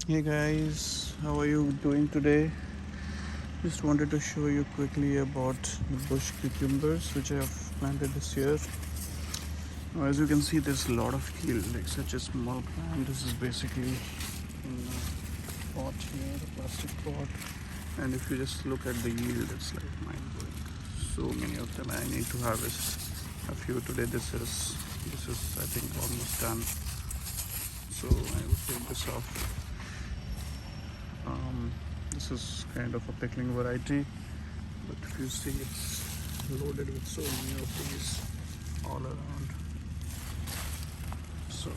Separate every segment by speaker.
Speaker 1: Hey guys, how are you doing today? Just wanted to show you quickly about the bush cucumbers which I have planted this year. Now, as you can see, there's a lot of yield, like such a small plant. This is basically in a pot here, a plastic pot. And if you just look at the yield, it's like mind blowing. So many of them. I need to harvest a few today. This is I think almost done. So I will take this off. This is kind of a pickling variety, but if you see, it's loaded with so many of these all around. So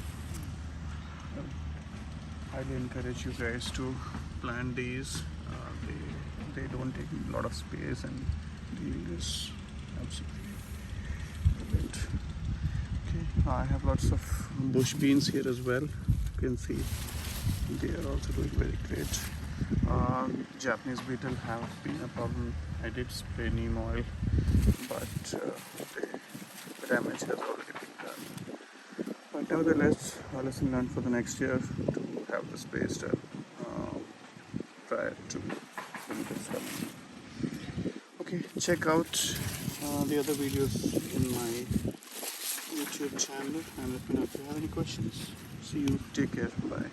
Speaker 1: I highly encourage you guys to plant these. They don't take a lot of space and the yield is absolutely brilliant. Okay, I have lots of bush beans here as well. You can see they are also doing very great. Japanese beetle have been a problem. I did spray neem oil, but the damage has already been done. But nevertheless, a lesson learned for the next year to have the space done prior to winters coming. Okay, check out the other videos in my YouTube channel and let me know if you have any questions. See you. Take care. Bye.